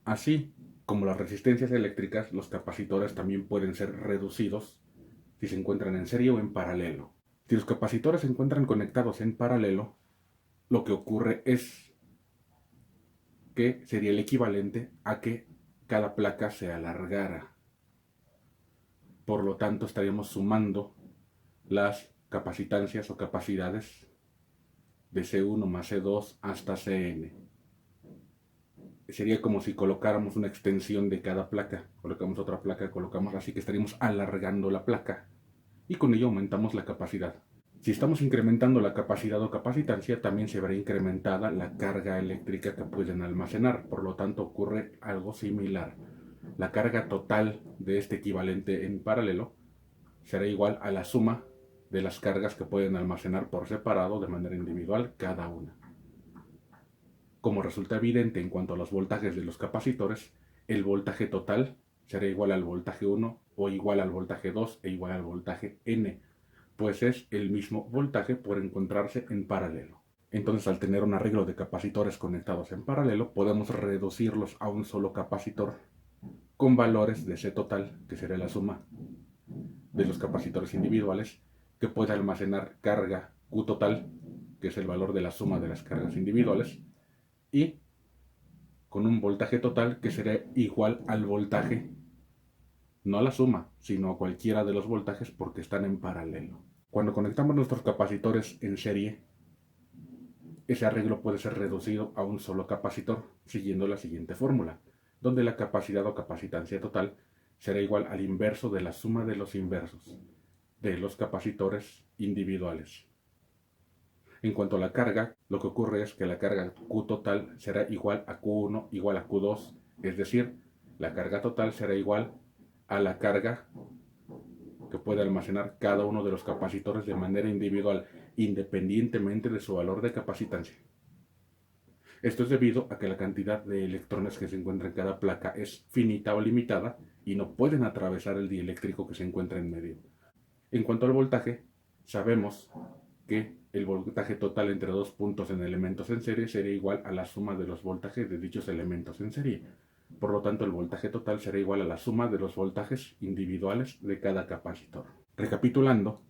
Así como las resistencias eléctricas, los capacitores también pueden ser reducidos si se encuentran en serie o en paralelo. Si los capacitores se encuentran conectados en paralelo, lo que ocurre es que sería el equivalente a que cada placa se alargara. Por lo tanto, estaríamos sumando las capacitancias o capacidades de C1 más C2 hasta Cn. Sería como si colocáramos una extensión de cada placa. Colocamos otra placa, colocamos así que estaríamos alargando la placa y con ello aumentamos la capacidad. Si estamos incrementando la capacidad o capacitancia, también se verá incrementada la carga eléctrica que pueden almacenar. Por lo tanto, ocurre algo similar. La carga total de este equivalente en paralelo será igual a la suma de las cargas que pueden almacenar por separado de manera individual cada una. Como resulta evidente en cuanto a los voltajes de los capacitores, el voltaje total será igual al voltaje 1 o igual al voltaje 2 e igual al voltaje n, pues es el mismo voltaje por encontrarse en paralelo. Entonces, al tener un arreglo de capacitores conectados en paralelo, podemos reducirlos a un solo capacitor con valores de C total, que será la suma de los capacitores individuales, que puede almacenar carga Q total, que es el valor de la suma de las cargas individuales, y con un voltaje total que será igual al voltaje, no a la suma, sino a cualquiera de los voltajes porque están en paralelo. Cuando conectamos nuestros capacitores en serie, ese arreglo puede ser reducido a un solo capacitor siguiendo la siguiente fórmula, donde la capacidad o capacitancia total será igual al inverso de la suma de los inversos de los capacitores individuales. En cuanto a la carga, lo que ocurre es que la carga Q total será igual a Q1 igual a Q2, es decir, la carga total será igual a la carga que puede almacenar cada uno de los capacitores de manera individual, independientemente de su valor de capacitancia. Esto es debido a que la cantidad de electrones que se encuentra en cada placa es finita o limitada y no pueden atravesar el dieléctrico que se encuentra en medio. En cuanto al voltaje, sabemos que el voltaje total entre dos puntos en elementos en serie sería igual a la suma de los voltajes de dichos elementos en serie. Por lo tanto, el voltaje total será igual a la suma de los voltajes individuales de cada capacitor. Recapitulando,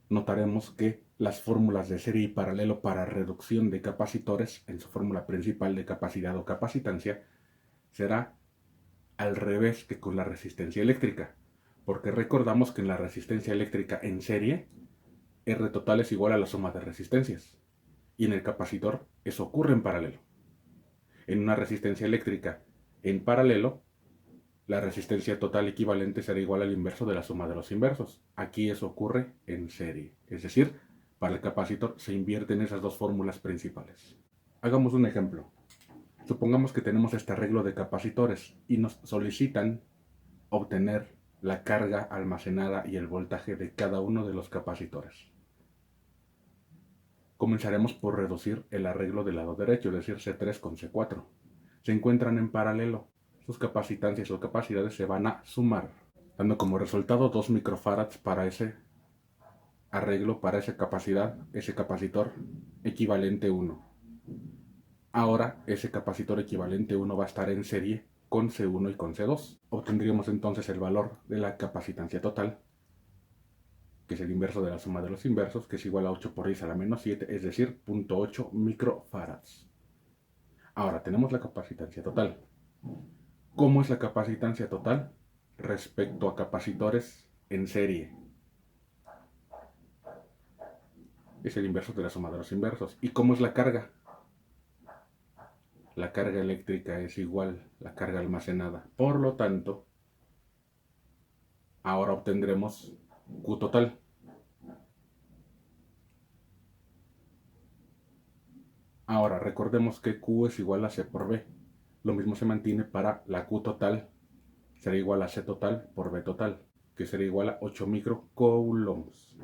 notaremos que las fórmulas de serie y paralelo para reducción de capacitores en su fórmula principal de capacidad o capacitancia será al revés que con la resistencia eléctrica, porque recordamos que en la resistencia eléctrica en serie R total es igual a la suma de resistencias, y en el capacitor eso ocurre en paralelo. En una resistencia eléctrica en paralelo, la resistencia total equivalente será igual al inverso de la suma de los inversos. Aquí eso ocurre en serie, es decir, para el capacitor se invierten esas dos fórmulas principales. Hagamos un ejemplo. Supongamos que tenemos este arreglo de capacitores y nos solicitan obtener la carga almacenada y el voltaje de cada uno de los capacitores. Comenzaremos por reducir el arreglo del lado derecho, es decir, C3 con C4. Se encuentran en paralelo. Sus capacitancias o capacidades se van a sumar, dando como resultado 2 microfarads para ese arreglo, para esa capacidad, ese capacitor equivalente 1. Ahora ese capacitor equivalente 1 va a estar en serie con C1 y con C2. Obtendríamos entonces el valor de la capacitancia total, que es el inverso de la suma de los inversos, que es igual a 8 por 10 a la menos 7, es decir, 0.8 microfarads. Ahora tenemos la capacitancia total. ¿Cómo es la capacitancia total respecto a capacitores en serie? Es el inverso de la suma de los inversos. ¿Y cómo es la carga? La carga eléctrica es igual a la carga almacenada. Por lo tanto, ahora obtendremos Q total. Ahora recordemos que Q es igual a C por B. Lo mismo se mantiene para la Q total. Será igual a C total por B total, que será igual a 8 microcoulombs.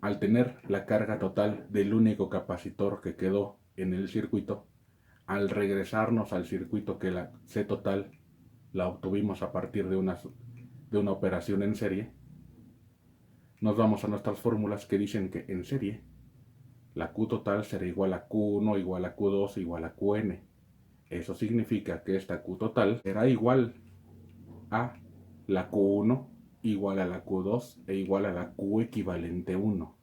Al tener la carga total del único capacitor que quedó en el circuito, al regresarnos al circuito que la C total la obtuvimos a partir de una operación en serie, nos vamos a nuestras fórmulas que dicen que en serie la Q total será igual a Q1 igual a Q2 igual a Qn. Eso significa que esta Q total será igual a la Q1 igual a la Q2 e igual a la Q equivalente 1.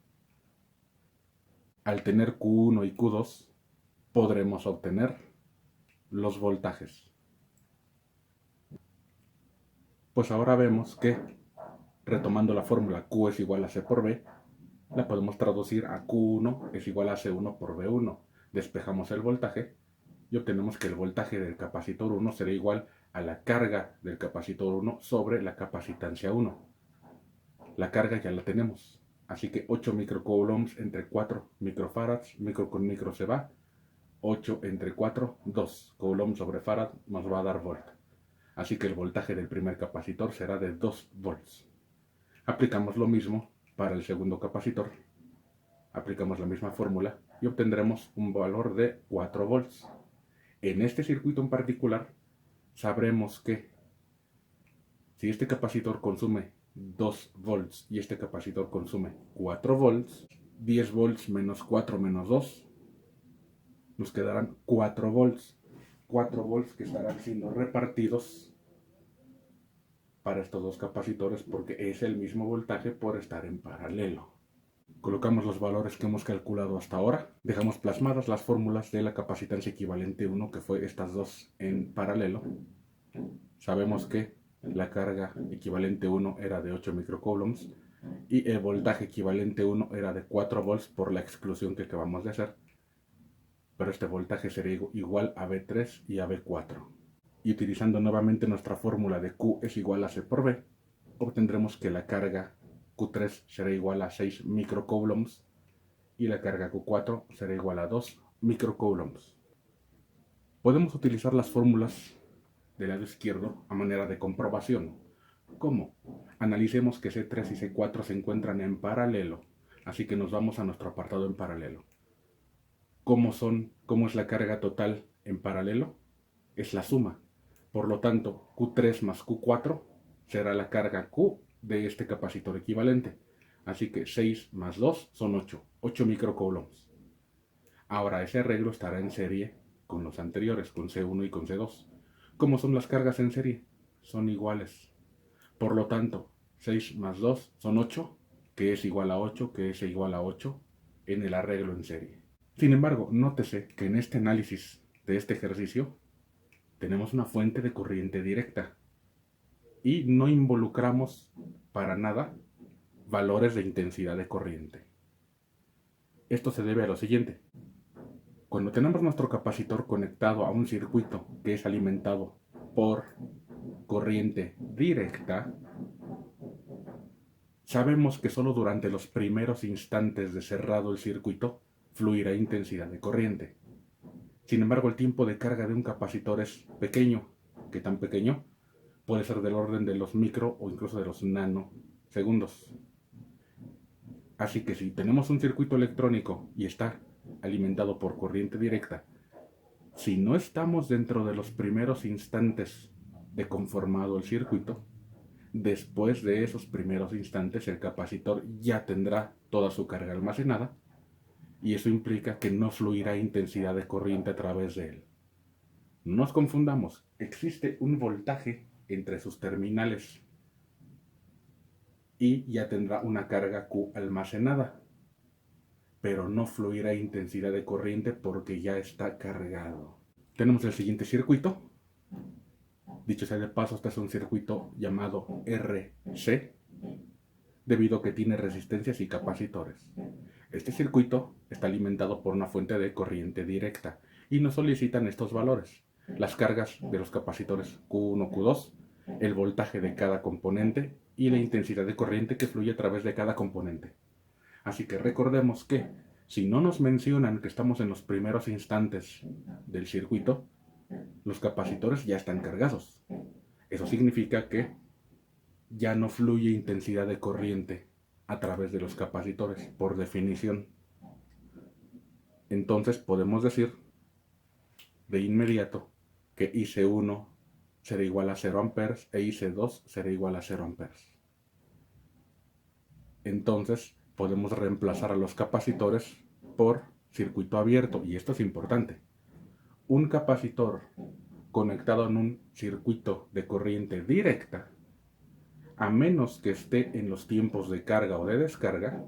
Al tener Q1 y Q2 podremos obtener los voltajes. Pues ahora vemos que, retomando la fórmula Q es igual a C por B, la podemos traducir a Q1 es igual a C1 por B1. Despejamos el voltaje y obtenemos que el voltaje del capacitor 1 será igual a la carga del capacitor 1 sobre la capacitancia 1. La carga ya la tenemos, así que 8 microcoulombs entre 4 microfarads, micro con micro se va, 8 entre 4, 2 coulombs sobre farad nos va a dar volt. Así que el voltaje del primer capacitor será de 2 volts. Aplicamos lo mismo para el segundo capacitor. Aplicamos la misma fórmula y obtendremos un valor de 4 volts. En este circuito en particular, sabremos que si este capacitor consume 2 volts y este capacitor consume 4 volts, 10 volts menos 4 menos 2, nos quedarán 4 volts. 4 volts que estarán siendo repartidos para estos dos capacitores porque es el mismo voltaje por estar en paralelo. Colocamos los valores que hemos calculado hasta ahora. Dejamos plasmadas las fórmulas de la capacitancia equivalente 1, que fue estas dos en paralelo. Sabemos que la carga equivalente 1 era de 8 microcoulombs y el voltaje equivalente 1 era de 4 volts por la exclusión que acabamos de hacer. Pero este voltaje sería igual a V3 y a V4. Y utilizando nuevamente nuestra fórmula de Q es igual a C por B, obtendremos que la carga Q3 será igual a 6 microcoulombs y la carga Q4 será igual a 2 microcoulombs. Podemos utilizar las fórmulas del lado izquierdo a manera de comprobación. ¿Cómo? Analicemos que C3 y C4 se encuentran en paralelo, así que nos vamos a nuestro apartado en paralelo. ¿Cómo es la carga total en paralelo? Es la suma. Por lo tanto, Q3 más Q4 será la carga Q de este capacitor equivalente. Así que 6 más 2 son 8 microcoulombs. Ahora ese arreglo estará en serie con los anteriores, con C1 y con C2. ¿Cómo son las cargas en serie? Son iguales. Por lo tanto, 6 más 2 son 8, que es igual a 8, que es igual a 8 en el arreglo en serie. Sin embargo, nótese que en este análisis de este ejercicio tenemos una fuente de corriente directa y no involucramos para nada valores de intensidad de corriente. Esto se debe a lo siguiente. Cuando tenemos nuestro capacitor conectado a un circuito que es alimentado por corriente directa, sabemos que solo durante los primeros instantes de cerrado el circuito fluirá intensidad de corriente. Sin embargo, el tiempo de carga de un capacitor es pequeño. ¿Qué tan pequeño? Puede ser del orden de los micro o incluso de los nanosegundos. Así que si tenemos un circuito electrónico y está alimentado por corriente directa, si no estamos dentro de los primeros instantes de conformado el circuito, después de esos primeros instantes el capacitor ya tendrá toda su carga almacenada y eso implica que no fluirá intensidad de corriente a través de él. No nos confundamos, existe un voltaje entre sus terminales y ya tendrá una carga Q almacenada, pero no fluirá intensidad de corriente porque ya está cargado. Tenemos el siguiente circuito. Dicho sea de paso, este es un circuito llamado RC, debido a que tiene resistencias y capacitores. Este circuito está alimentado por una fuente de corriente directa y nos solicitan estos valores: las cargas de los capacitores Q1, Q2, el voltaje de cada componente y la intensidad de corriente que fluye a través de cada componente. Así que recordemos que si no nos mencionan que estamos en los primeros instantes del circuito, los capacitores ya están cargados. Eso significa que ya no fluye intensidad de corriente a través de los capacitores, por definición. Entonces podemos decir de inmediato que IC1 será igual a 0 amperes e IC2 será igual a 0 amperes. Entonces podemos reemplazar a los capacitores por circuito abierto, y esto es importante. un capacitor conectado en un circuito de corriente directa, a menos que esté en los tiempos de carga o de descarga,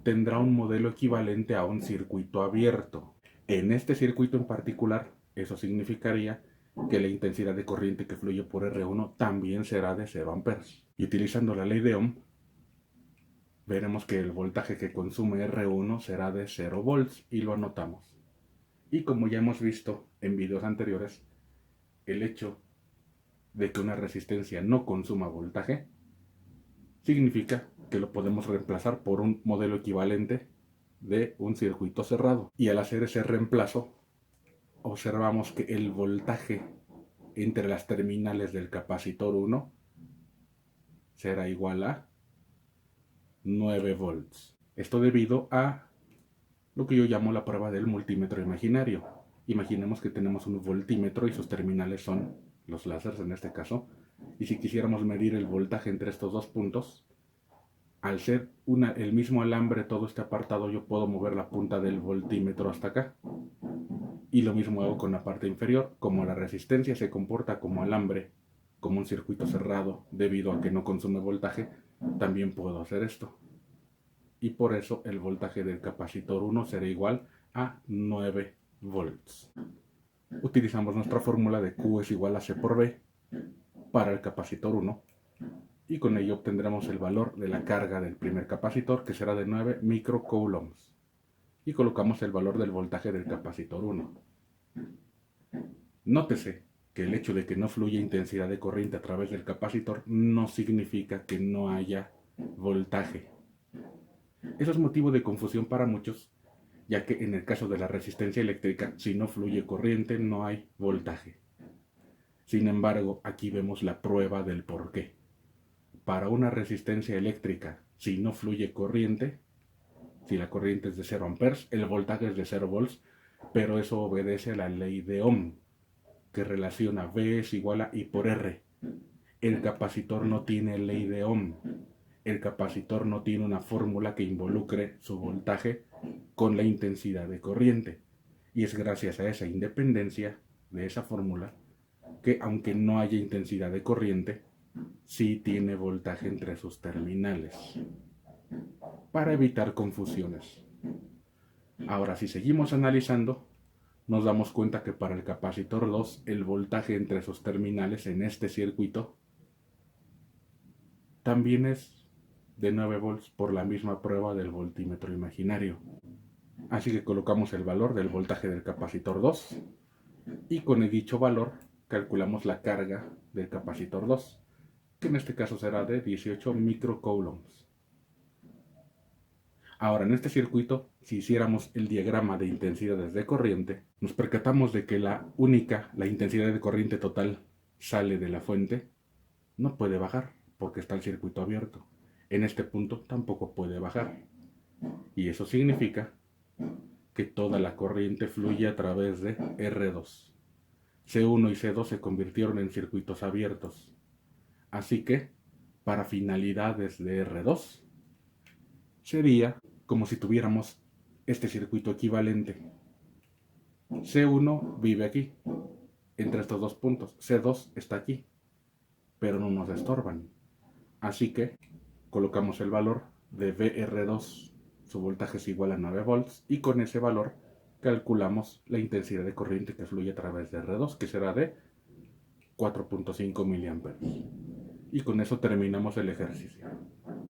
tendrá un modelo equivalente a un circuito abierto. En este circuito en particular, eso significaría que la intensidad de corriente que fluye por R1 también será de 0 amperes. Y utilizando la ley de Ohm, veremos que el voltaje que consume R1 será de 0 volts y lo anotamos. Y como ya hemos visto en videos anteriores, el hecho de que una resistencia no consuma voltaje significa que lo podemos reemplazar por un modelo equivalente de un circuito cerrado. Y al hacer ese reemplazo, observamos que el voltaje entre las terminales del capacitor 1 será igual a 9 volts. Esto debido a lo que yo llamo la prueba del multímetro imaginario. Imaginemos que tenemos un voltímetro y sus terminales son los láseres en este caso. Y si quisiéramos medir el voltaje entre estos dos puntos, al ser el mismo alambre todo este apartado, yo puedo mover la punta del voltímetro hasta acá. Y lo mismo hago con la parte inferior. Como la resistencia se comporta como alambre, como un circuito cerrado, debido a que no consume voltaje, también puedo hacer esto. Y por eso el voltaje del capacitor 1 será igual a 9 volts. Utilizamos nuestra fórmula de Q es igual a C por B para el capacitor 1 y con ello obtendremos el valor de la carga del primer capacitor, que será de 9 microcoulombs, y colocamos el valor del voltaje del capacitor 1. Nótese que el hecho de que no fluya intensidad de corriente a través del capacitor no significa que no haya voltaje. Eso es motivo de confusión para muchos, ya que en el caso de la resistencia eléctrica, si no fluye corriente, no hay voltaje. Sin embargo, aquí vemos la prueba del porqué. Para una resistencia eléctrica, si no fluye corriente, si la corriente es de 0 amperes, el voltaje es de 0 volts, pero eso obedece a la ley de Ohm, que relaciona V es igual a I por R. El capacitor no tiene ley de Ohm. El capacitor no tiene una fórmula que involucre su voltaje con la intensidad de corriente. Y es gracias a esa independencia de esa fórmula que, aunque no haya intensidad de corriente, sí tiene voltaje entre sus terminales, para evitar confusiones. Ahora, si seguimos analizando, nos damos cuenta que para el capacitor 2, el voltaje entre sus terminales en este circuito también es de 9 volts por la misma prueba del voltímetro imaginario. Así que colocamos el valor del voltaje del capacitor 2 y con el dicho valor calculamos la carga del capacitor 2, que en este caso será de 18 microcoulombs. Ahora, en este circuito, si hiciéramos el diagrama de intensidades de corriente, nos percatamos de que la intensidad de corriente total sale de la fuente, no puede bajar porque está el circuito abierto. En este punto tampoco puede bajar. Y eso significa que toda la corriente fluye a través de R2. C1 y C2 se convirtieron en circuitos abiertos. Así que, para finalidades de R2, sería como si tuviéramos este circuito equivalente. C1 vive aquí, entre estos dos puntos. C2 está aquí, pero no nos estorban. Así que colocamos el valor de VR2, su voltaje es igual a 9 volts, y con ese valor calculamos la intensidad de corriente que fluye a través de R2, que será de 4.5 miliamperes. Y con eso terminamos el ejercicio.